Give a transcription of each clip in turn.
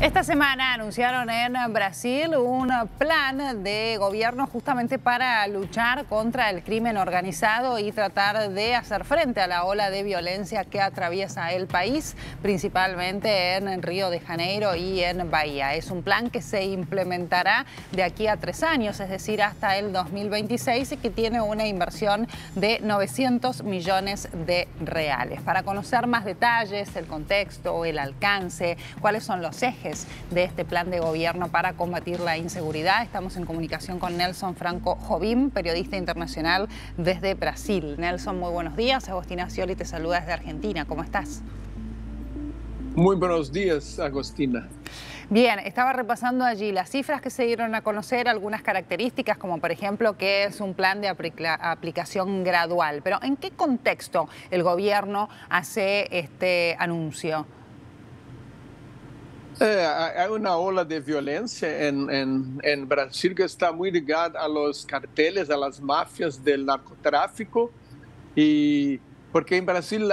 Esta semana anunciaron en Brasil un plan de gobierno justamente para luchar contra el crimen organizado y tratar de hacer frente a la ola de violencia que atraviesa el país, principalmente en Río de Janeiro y en Bahía. Es un plan que se implementará de aquí a 3 años, es decir, hasta el 2026, y que tiene una inversión de 900 millones de reales. Para conocer más detalles, el contexto, el alcance, cuáles son los ejes de este plan de gobierno para combatir la inseguridad, estamos en comunicación con Nelson Franco Jobim, periodista internacional desde Brasil. Nelson, muy buenos días. Agostina Scioli te saluda desde Argentina. ¿Cómo estás? Muy buenos días, Agostina. Bien, estaba repasando allí las cifras que se dieron a conocer, algunas características, como por ejemplo que es un plan de aplicación gradual. Pero ¿en qué contexto el gobierno hace este anuncio? Hay una ola de violencia en Brasil que está muy ligada a los carteles, a las mafias del narcotráfico, y porque en Brasil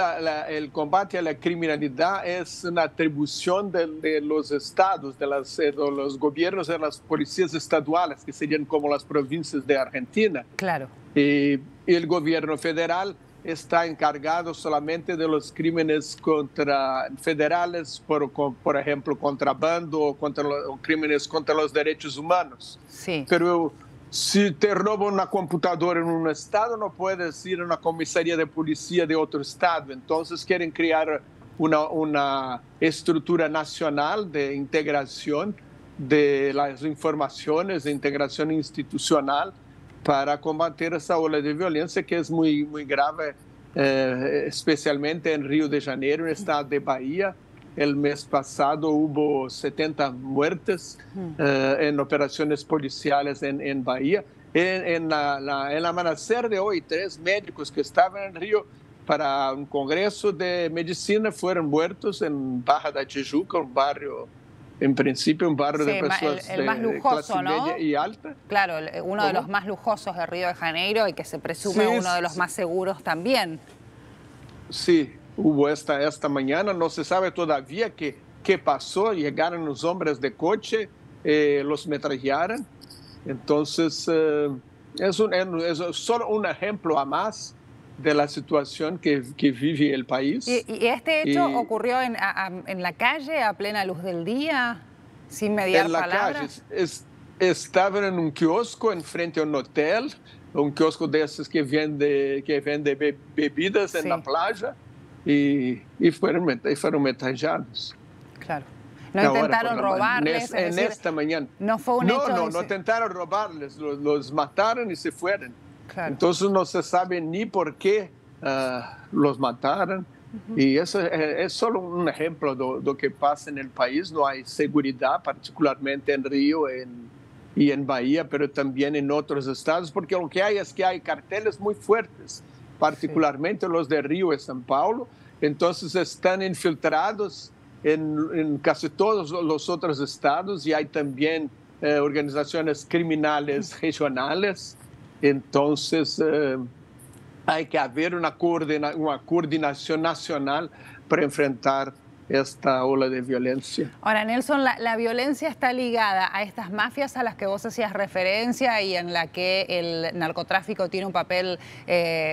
el combate a la criminalidad es una atribución de los estados, de los gobiernos, de las policías estaduales, que serían como las provincias de Argentina. Claro. Y el gobierno federal está encargado solamente de los crímenes federales, por ejemplo, contrabando o crímenes contra los derechos humanos. Sí. Pero si te roban una computadora en un estado, no puedes ir a una comisaría de policía de otro estado. Entonces quieren crear una estructura nacional de integración de las informaciones, de integración institucional, para combater essa ola de violência que é muito grave, especialmente em Rio de Janeiro, no estado de Bahia. El mês passado houve 70 muertes em operações policiais em Bahia. En amanecer de hoje, 3 médicos que estavam em Rio para um congresso de medicina foram mortos em Barra da Tijuca, um barrio, en principio, un barrio de personas el más lujoso, clase media, ¿no? y alta. Claro, uno de los más lujosos de Río de Janeiro y que se presume uno de los más seguros también. Sí, hubo esta mañana, no se sabe todavía qué pasó. Llegaron los hombres de coche, los metrallaron. Entonces, es solo un ejemplo a más de la situación que vive el país. ¿Y este hecho ocurrió en la calle, a plena luz del día, sin mediar palabras? En la calle. Estaban en un kiosco enfrente a un hotel, un kiosco de esos que vende bebidas en la playa, y fueron metallados. Claro. No intentaron robarles. En esta mañana. No fue un hecho. No intentaron robarles, los mataron y se fueron. Claro. Entonces no se sabe ni por qué los mataron. Y eso es solo un ejemplo de lo que pasa en el país. No hay seguridad, particularmente en Río y en Bahía, pero también en otros estados, porque lo que hay es que hay carteles muy fuertes, particularmente los de Río y São Paulo. Entonces están infiltrados en casi todos los otros estados, y hay también organizaciones criminales regionales. Entonces, hay que haber una coordinación nacional para enfrentar esta ola de violencia. Ahora, Nelson, la violencia está ligada a estas mafias a las que vos hacías referencia y en la que el narcotráfico tiene un papel,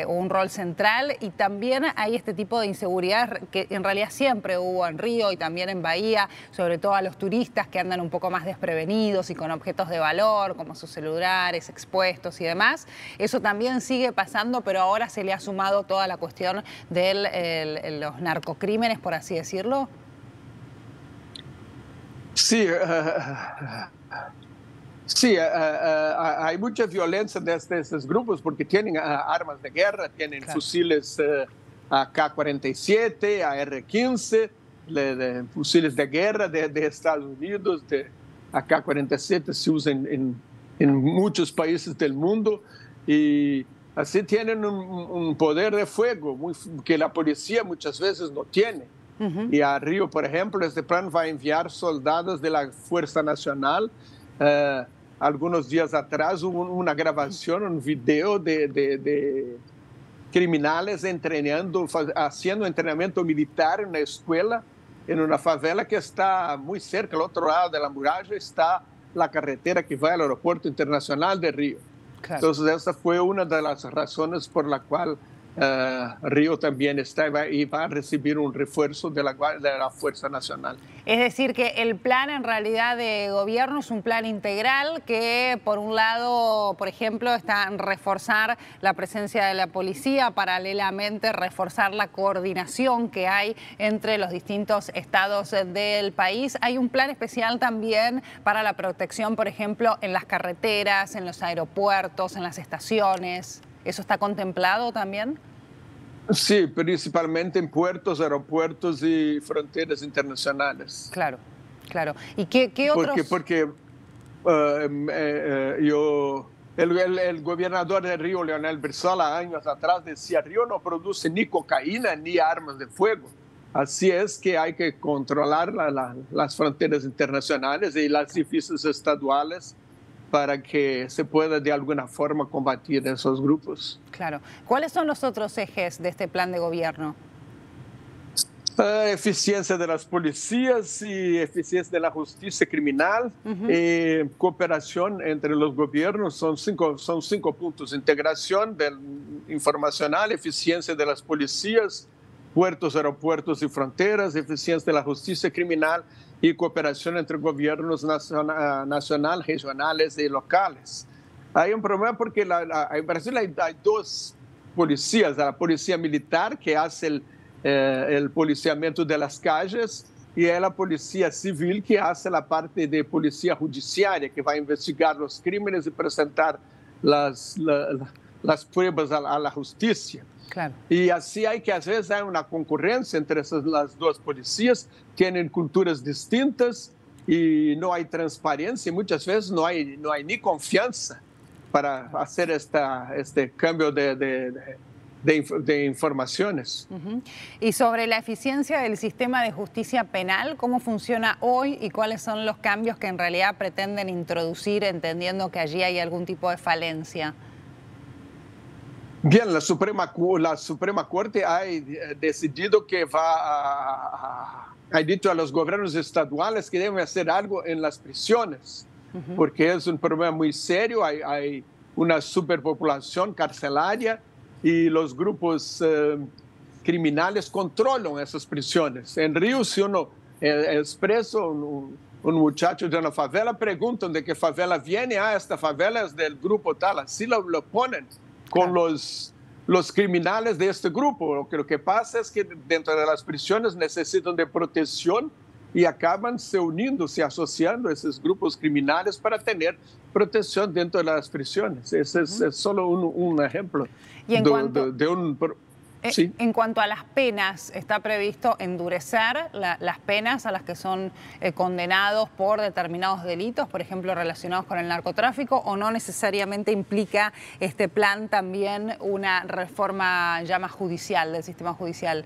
un rol central, y también hay este tipo de inseguridad que en realidad siempre hubo en Río y también en Bahía, sobre todo a los turistas que andan un poco más desprevenidos y con objetos de valor como sus celulares expuestos y demás. Eso también sigue pasando, pero ahora se le ha sumado toda la cuestión de los narcocrímenes, por así decirlo. Sí, hay mucha violencia de estos grupos porque tienen armas de guerra, tienen fusiles AK-47, AR-15, fusiles de guerra de Estados Unidos, de AK-47 se usan en muchos países del mundo, y así tienen un poder de fuego que la policía muchas veces no tiene. Y a Río, por ejemplo, este plan va a enviar soldados de la Fuerza Nacional. Algunos días atrás hubo una grabación, un video de criminales haciendo entrenamiento militar en la escuela en una favela que está muy cerca, al otro lado de la muralla está la carretera que va al aeropuerto internacional de Río. Claro. Entonces, esa fue una de las razones por la cual Río también está y va a recibir un refuerzo de la Fuerza Nacional. Es decir, que el plan en realidad de gobierno es un plan integral que, por un lado, por ejemplo, está en reforzar la presencia de la policía, paralelamente reforzar la coordinación que hay entre los distintos estados del país. Hay un plan especial también para la protección, por ejemplo, en las carreteras, en los aeropuertos, en las estaciones. ¿Eso está contemplado también? Sí, principalmente en puertos, aeropuertos y fronteras internacionales. Claro, claro. ¿Y qué otros? Porque el gobernador de Río, Leonel Brizola, años atrás decía, Río no produce ni cocaína ni armas de fuego. Así es que hay que controlar las fronteras internacionales y las difíciles estaduales para que se pueda de alguna forma combatir esos grupos. Claro. ¿Cuáles son los otros ejes de este plan de gobierno? Eficiencia de las policías y eficiencia de la justicia criminal, cooperación entre los gobiernos, son cinco puntos: integración informacional, eficiencia de las policías, puertos, aeropuertos y fronteras, eficiencia de la justicia criminal y cooperación entre gobiernos nacional, regionales y locales. Hay un problema porque en Brasil hay dos policías: la policía militar, que hace el policiamento de las calles, y la policía civil, que hace la parte de policía judiciaria, que va a investigar los crímenes y presentar las pruebas a la justicia. Claro. Y así hay que, a veces, hay una concurrencia entre las dos policías, tienen culturas distintas y no hay transparencia, y muchas veces no hay ni confianza para hacer este cambio de informaciones. Y sobre la eficiencia del sistema de justicia penal, ¿cómo funciona hoy y cuáles son los cambios que en realidad pretenden introducir, entendiendo que allí hay algún tipo de falencia? Bien, la Suprema Corte ha decidido que ha dicho a los gobiernos estaduales que deben hacer algo en las prisiones, porque es un problema muy serio. Hay una superpopulación carcelaria y los grupos criminales controlan esas prisiones. En Río, si uno es preso, un muchacho de una favela, preguntan de qué favela viene. Esta favela es del grupo tal, así lo ponen con los criminales de este grupo. Lo que pasa es que dentro de las prisiones necesitan de protección y acaban se uniendo, se asociando a esos grupos criminales para tener protección dentro de las prisiones. Ese es solo un ejemplo de un... Sí. En cuanto a las penas, ¿está previsto endurecer las penas a las que son condenados por determinados delitos, por ejemplo, relacionados con el narcotráfico, o no necesariamente implica este plan también una reforma ya más judicial, del sistema judicial?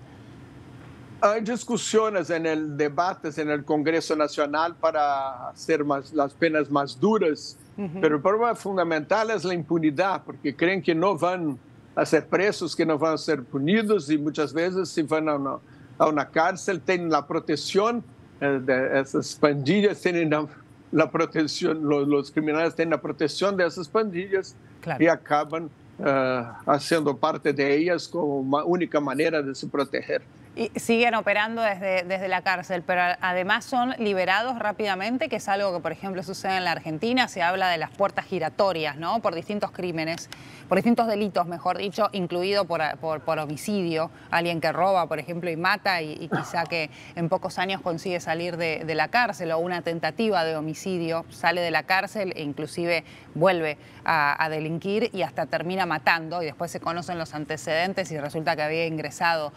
Hay discusiones en el debate en el Congreso Nacional para hacer las penas más duras, pero el problema fundamental es la impunidad, porque creen que no van a ser presos, que no van a ser punidos, y muchas veces si van a una cárcel tienen la protección de esas pandillas, tienen la protección, los criminales tienen la protección de esas pandillas. Claro. Y acaban haciendo parte de ellas como una única manera de se proteger. Y siguen operando desde la cárcel, pero además son liberados rápidamente, que es algo que, por ejemplo, sucede en la Argentina. Se habla de las puertas giratorias, ¿no? Por distintos crímenes, por distintos delitos, mejor dicho, incluido por homicidio. Alguien que roba, por ejemplo, y mata y quizá que en pocos años consigue salir de la cárcel, o una tentativa de homicidio, sale de la cárcel e inclusive vuelve a delinquir y hasta termina matando, y después se conocen los antecedentes y resulta que había ingresado,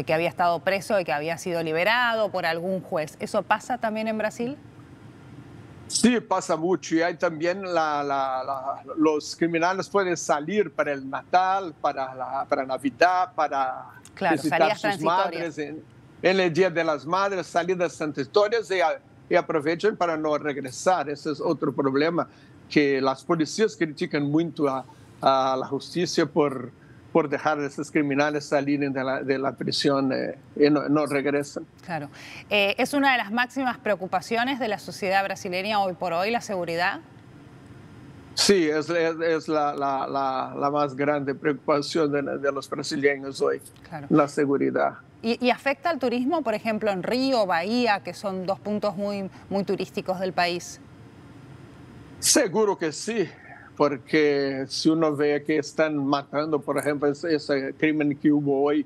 que había estado preso y que había sido liberado por algún juez. ¿Eso pasa también en Brasil? Sí, pasa mucho. Y hay también los criminales pueden salir para el Natal, para Navidad, para visitar sus madres en el Día de las Madres, salidas transitorias, y aprovechan para no regresar. Ese es otro problema, que las policías critican mucho a la justicia por por dejar a esos criminales salir de la prisión y no regresan. Claro. ¿Es una de las máximas preocupaciones de la sociedad brasileña hoy por hoy la seguridad? Sí, es la más grande preocupación de los brasileños hoy, claro. La seguridad. ¿Y afecta al turismo, por ejemplo, en Río, Bahía, que son dos puntos muy turísticos del país? Seguro que sí, porque si uno ve que están matando, por ejemplo, ese crimen que hubo hoy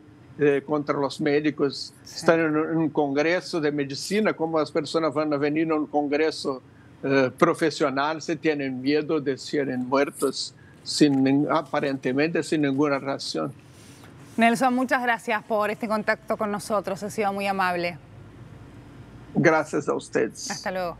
contra los médicos, sí. Están en un congreso de medicina, ¿cómo las personas van a venir a un congreso profesional si tienen miedo de ser muertos aparentemente sin ninguna razón? Nelson, muchas gracias por este contacto con nosotros, ha sido muy amable. Gracias a ustedes. Hasta luego.